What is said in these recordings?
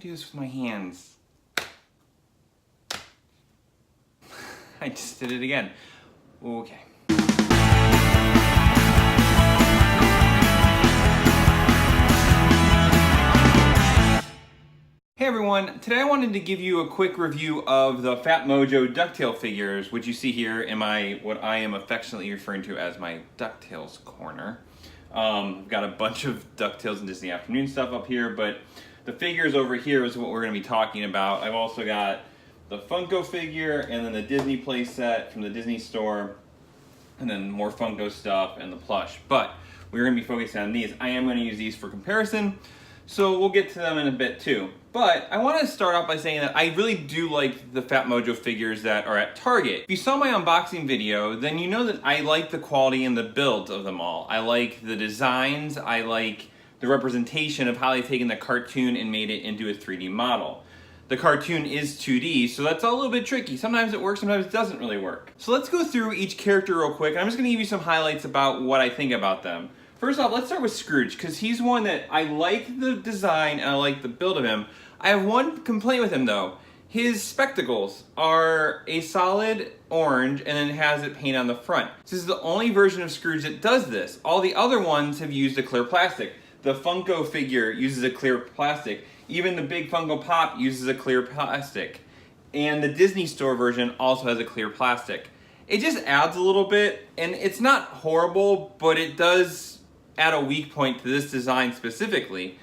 do I do this with my hands? I just did it again. Okay. Hey everyone, today I wanted to give you a quick review of the PhatMojo DuckTales figures, which you see here in what I am affectionately referring to as my DuckTales corner. I've got a bunch of DuckTales and Disney Afternoon stuff up here, but the figures over here is what we're going to be talking about. I've also got the Funko figure and then the Disney playset from the Disney store, and then more Funko stuff and the plush. But we're going to be focusing on these. I am going to use these for comparison, so we'll get to them in a bit too. But I want to start off by saying that I really do like the PhatMojo figures that are at Target. If you saw my unboxing video, then you know that I like the quality and the build of them all. I like the designs, I like the representation of how they've taken the cartoon and made it into a 3D model. The cartoon is 2D, so that's a little bit tricky. Sometimes it works, sometimes it doesn't really work. So let's go through each character real quick. I'm just going to give you some highlights about what I think about them. First off, let's start with Scrooge, because he's one that I like the design and I like the build of him. I have one complaint with him though. His spectacles are a solid orange and then it has it painted on the front. This is the only version of Scrooge that does this. All the other ones have used a clear plastic. The Funko figure uses a clear plastic. Even the big Funko Pop uses a clear plastic. And the Disney Store version also has a clear plastic. It just adds a little bit, and it's not horrible, but it does add a weak point to this design specifically.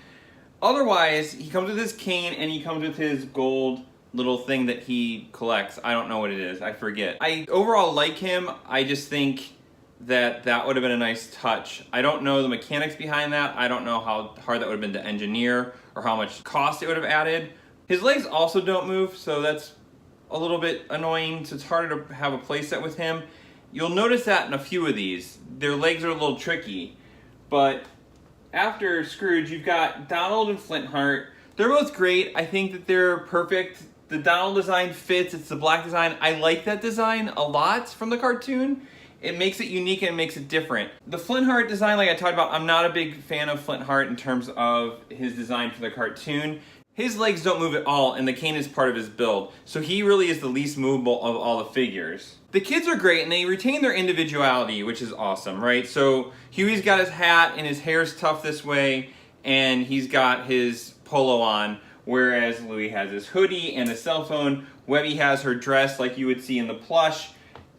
Otherwise, he comes with his cane and he comes with his gold little thing that he collects. I don't know what it is, I forget. I overall like him. I just think that that would have been a nice touch. I don't know the mechanics behind that. I don't know how hard that would have been to engineer or how much cost it would have added. His legs also don't move, so that's a little bit annoying. So it's harder to have a playset with him. You'll notice that in a few of these. Their legs are a little tricky, but after Scrooge, you've got Donald and Flint Heart. They're both great. I think that they're perfect. The Donald design fits. It's the black design. I like that design a lot from the cartoon. It makes it unique and it makes it different. The Flint Heart design, like I talked about, I'm not a big fan of Flint Heart in terms of his design for the cartoon. His legs don't move at all and the cane is part of his build, so he really is the least movable of all the figures. The kids are great and they retain their individuality, which is awesome, right? So Huey's got his hat and his hair's tough this way and he's got his polo on, whereas Louie has his hoodie and a cell phone. Webby has her dress like you would see in the plush,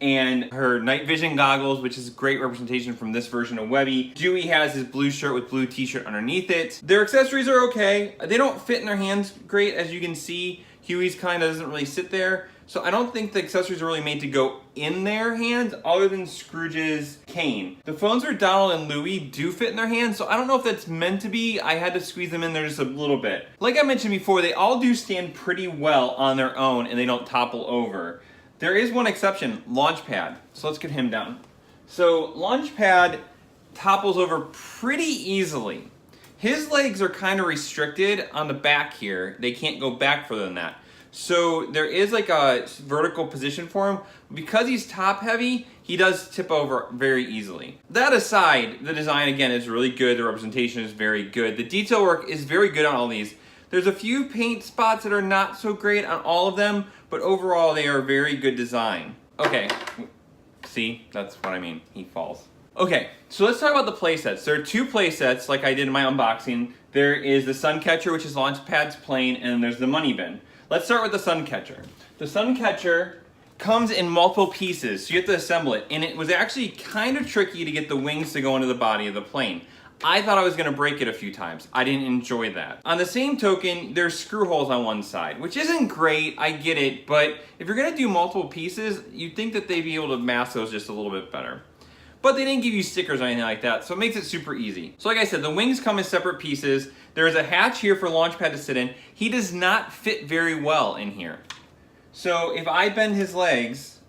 and her night vision goggles, which is a great representation from this version of Webby. Dewey has his blue shirt with blue t-shirt underneath it. Their accessories are okay. They don't fit in their hands great, as you can see. Huey's kind of doesn't really sit there. So I don't think the accessories are really made to go in their hands other than Scrooge's cane. The phones for Donald and Louie do fit in their hands, so I don't know if that's meant to be. I had to squeeze them in there just a little bit. Like I mentioned before, they all do stand pretty well on their own and they don't topple over. There is one exception, Launchpad. So let's get him down. So Launchpad topples over pretty easily. His legs are kind of restricted on the back here. They can't go back further than that. So there is like a vertical position for him. Because he's top heavy, he does tip over very easily. That aside, the design again is really good. The representation is very good. The detail work is very good on all these. There's a few paint spots that are not so great on all of them, but overall they are very good design. Okay, see, that's what I mean, he falls. Okay, so let's talk about the playsets. There are two playsets, like I did in my unboxing. There is the Suncatcher, which is Launchpad's plane, and there's the Money Bin. Let's start with the Suncatcher. The Suncatcher comes in multiple pieces, so you have to assemble it, and it was actually kind of tricky to get the wings to go into the body of the plane. I thought I was gonna break it a few times. I didn't enjoy that. On the same token, there's screw holes on one side, which isn't great, I get it, but if you're gonna do multiple pieces, you'd think that they'd be able to mask those just a little bit better. But they didn't give you stickers or anything like that, so it makes it super easy. So like I said, the wings come in separate pieces. There is a hatch here for Launchpad to sit in. He does not fit very well in here. So if I bend his legs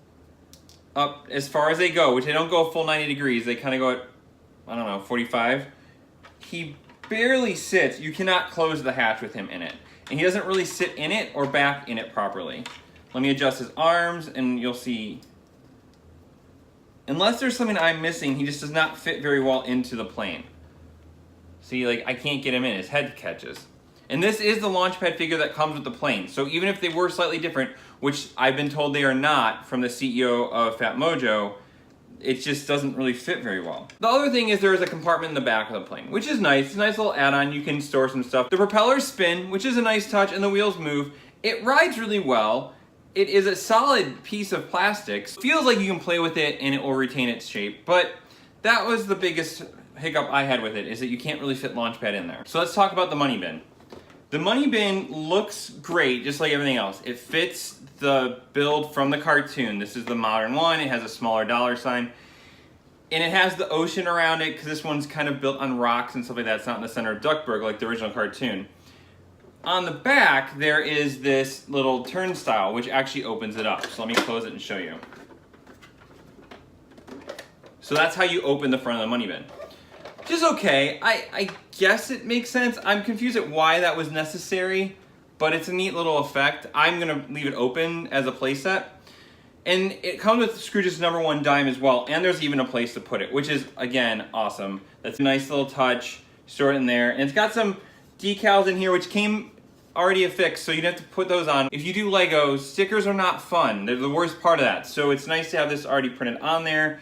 up as far as they go, which they don't go a full 90 degrees, they kind of go at, I don't know, 45. He barely sits. You cannot close the hatch with him in it. And he doesn't really sit in it or back in it properly. Let me adjust his arms and you'll see. Unless there's something I'm missing, he just does not fit very well into the plane. See, like I can't get him in, his head catches. And this is the Launchpad figure that comes with the plane. So even if they were slightly different, which I've been told they are not from the CEO of PhatMojo, it just doesn't really fit very well. The other thing is there is a compartment in the back of the plane, which is nice. It's a nice little add-on. You can store some stuff. The propellers spin, which is a nice touch, and the wheels move. It rides really well. It is a solid piece of plastic. Feels like you can play with it and it will retain its shape, but that was the biggest hiccup I had with it, is that you can't really fit Launchpad in there. So let's talk about the money bin. The money bin looks great, just like everything else. It fits the build from the cartoon. This is the modern one. It has a smaller dollar sign. And it has the ocean around it, because this one's kind of built on rocks and stuff like that. It's not in the center of Duckburg like the original cartoon. On the back, there is this little turnstile, which actually opens it up. So let me close it and show you. So that's how you open the front of the money bin. Which is okay. I guess it makes sense. I'm confused at why that was necessary, but it's a neat little effect. I'm gonna leave it open as a playset. And it comes with Scrooge's #1 dime as well, and there's even a place to put it, which is, again, awesome. That's a nice little touch. Store it in there. And it's got some decals in here, which came already affixed, so you'd have to put those on. If you do Legos, stickers are not fun. They're the worst part of that. So it's nice to have this already printed on there.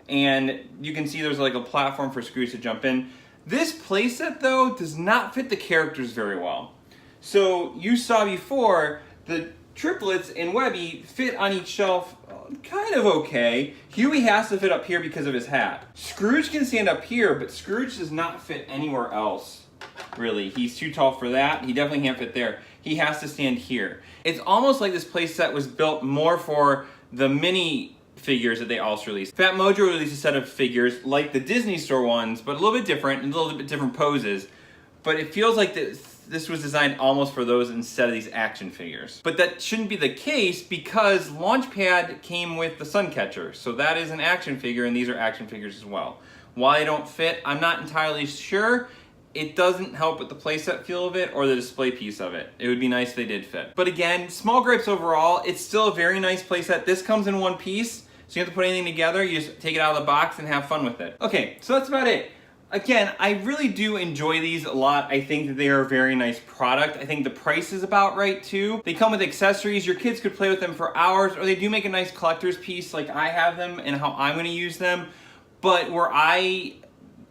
And you can see there's like a platform for Scrooge to jump in. This playset, though, does not fit the characters very well. So you saw before, the triplets and Webby fit on each shelf kind of okay. Huey has to fit up here because of his hat. Scrooge can stand up here, but Scrooge does not fit anywhere else, really. He's too tall for that. He definitely can't fit there. He has to stand here. It's almost like this playset was built more for the mini figures that they also released. PhatMojo released a set of figures like the Disney Store ones, but a little bit different and a little bit different poses. But it feels like this was designed almost for those instead of these action figures. But that shouldn't be the case, because Launchpad came with the Suncatcher. So that is an action figure, and these are action figures as well. Why they don't fit, I'm not entirely sure. It doesn't help with the playset feel of it or the display piece of it. It would be nice if they did fit. But again, small gripes overall. It's still a very nice playset. This comes in one piece, so you don't have to put anything together. You just take it out of the box and have fun with it. Okay, so that's about it. Again, I really do enjoy these a lot. I think that they are a very nice product. I think the price is about right too. They come with accessories. Your kids could play with them for hours, or they do make a nice collector's piece like I have them and how I'm gonna use them. But were I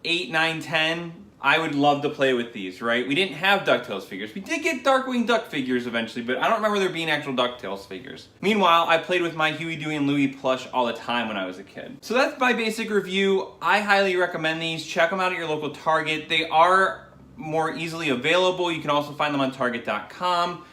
8, 9, 10, I would love to play with these, right? We didn't have DuckTales figures. We did get Darkwing Duck figures eventually, but I don't remember there being actual DuckTales figures. Meanwhile, I played with my Huey, Dewey, and Louie plush all the time when I was a kid. So that's my basic review. I highly recommend these. Check them out at your local Target. They are more easily available. You can also find them on Target.com.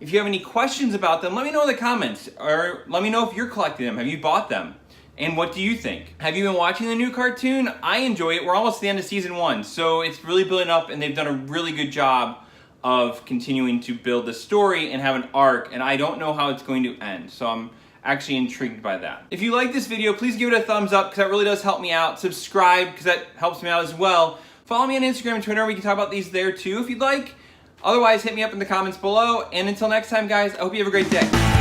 If you have any questions about them, let me know in the comments, or let me know if you're collecting them. Have you bought them? And what do you think? Have you been watching the new cartoon? I enjoy it. We're almost at the end of season 1, so it's really building up, and they've done a really good job of continuing to build the story and have an arc, and I don't know how it's going to end, so I'm actually intrigued by that. If you like this video, please give it a thumbs up, because that really does help me out. Subscribe, because that helps me out as well. Follow me on Instagram and Twitter. We can talk about these there too if you'd like. Otherwise, hit me up in the comments below, and until next time, guys, I hope you have a great day.